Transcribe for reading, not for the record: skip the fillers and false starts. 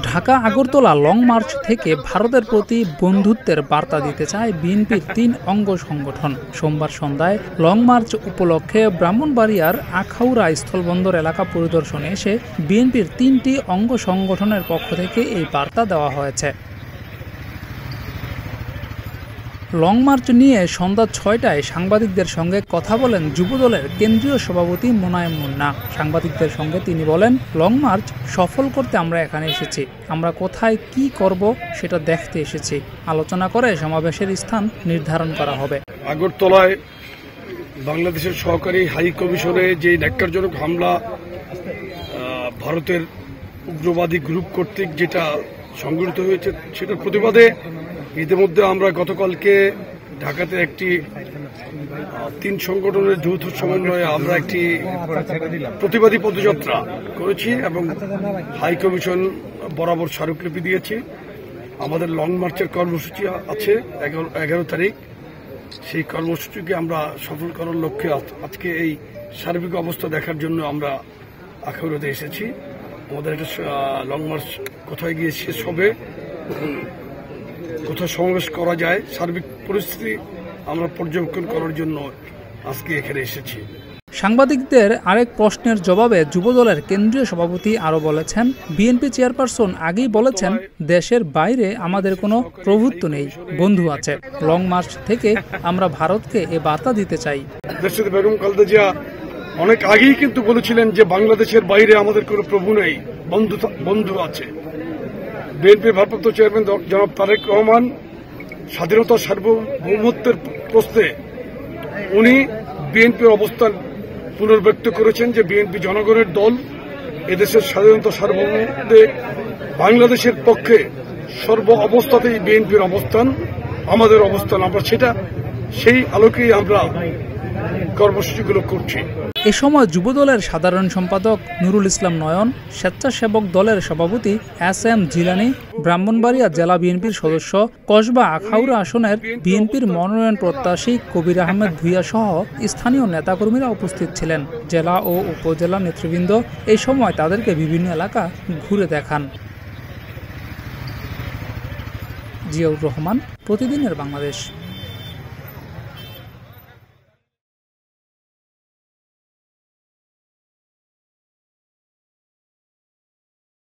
Dhaka Agartala long March থেকে ভারতের প্রতি বন্ধুত্বের বার্তা দিতে চায় বিএনপির ৩ অঙ্গ সংগঠন। সোমবার সন্ধ্যায় লং মার্চ উপলক্ষে ব্রাহ্মণবাড়িয়ার আখাউড়া স্থলবন্দর এলাকা পরিদর্শনে এসে বিএনপির ৩টি অঙ্গ সংগঠনের পক্ষ থেকে এই বার্তা দেওয়া হয়েছে। লং মার্চ নিয়ে সন্ধ্যা ৬টায় সাংবাদিকদের সঙ্গে কথা বলেন যুবদলের কেন্দ্রীয় সভাপতি মোনায়েম মুন্না। সাংবাদিকদের সঙ্গে তিনি বলেন, লং মার্চ সফল করতে আমরা এখানে এসেছি, আমরা কোথায় কি করব সেটা দেখতে এসেছি। আলোচনা করে সমাবেশের স্থান নির্ধারণ করা হবে। আগরতলায় বাংলাদেশের সহকারী হাই কমিশনে যে ন্যাক্কারজনক হামলা ভারতের উগ্রবাদী গ্রুপ কর্তৃক যেটা সংঘটিত হয়েছে, সেটার প্রতিবাদে ইতিমধ্যে আমরা গতকালকে ঢাকাতে একটি ৩ সংগঠনের যৌথ সমন্বয়ে আমরা একটি প্রতিবাদী পদযাত্রা করেছি এবং হাই কমিশন বরাবর স্মারকলিপি দিয়েছি। আমাদের লং মার্চের কর্মসূচি আছে 11 তারিখ। সেই কর্মসূচিকে আমরা সফল করার লক্ষ্যে আজকে এই সার্বিক অবস্থা দেখার জন্য আমরা আখাউড়াতে এসেছি। আমাদের একটা লং মার্চ কোথায় গিয়ে শেষ হবে, কোথাও সমাবেশ করা যায়, সার্বিক পরিস্থিতি আমরা পর্যবেক্ষণ করার জন্য আজকে এখানে এসেছি। সাংবাদিকদের আরেক প্রশ্নের জবাবে যুবদলের কেন্দ্রীয় সভাপতি আরও বলেছেন, বিএনপি চেয়ারপারসন আগেই বলেছেন, দেশের বাইরে আমাদের কোনো প্রভুত্ব নেই, বন্ধু আছে। লং মার্চ থেকে আমরা ভারতকে এ বার্তা দিতে চাই। দেশে বেগম খালেদা জিয়া অনেক আগেই কিন্তু বলেছিলেন যে বাংলাদেশের বাইরে আমাদের কোনো প্রভু নেই, বন্ধু আছে। বিএনপি ভারপ্রাপ্ত চেয়ারম্যান জনাব তারেক রহমান স্বাধীনতা সার্বভৌমত্বের প্রশ্নে উনি বিএনপির অবস্থান পুনর্ব্যক্ত করেছেন যে বিএনপি জনগণের দল, এদেশের স্বাধীনতা সার্বভৌমত্বে বাংলাদেশের পক্ষে সর্ব অবস্থাতেই বিএনপির অবস্থান, আমাদের অবস্থান। আমরা সেই আলোকেই আমরা কর্মসূচিগুলো করছি। এ সময় যুবদলের সাধারণ সম্পাদক নুরুল ইসলাম নয়ন, স্বেচ্ছাসেবক দলের সভাপতি SM জিলানি, ব্রাহ্মণবাড়িয়া জেলা বিএনপির সদস্য, কসবা আখাউড়া আসনের বিএনপির মনোনয়ন প্রত্যাশী কবির আহমেদ ভূঁইয়া সহ স্থানীয় নেতাকর্মীরা উপস্থিত ছিলেন। জেলা ও উপজেলা নেতৃবৃন্দ এই সময় তাদেরকে বিভিন্ন এলাকা ঘুরে দেখান। জিয়াউর রহমান, প্রতিদিনের বাংলাদেশ।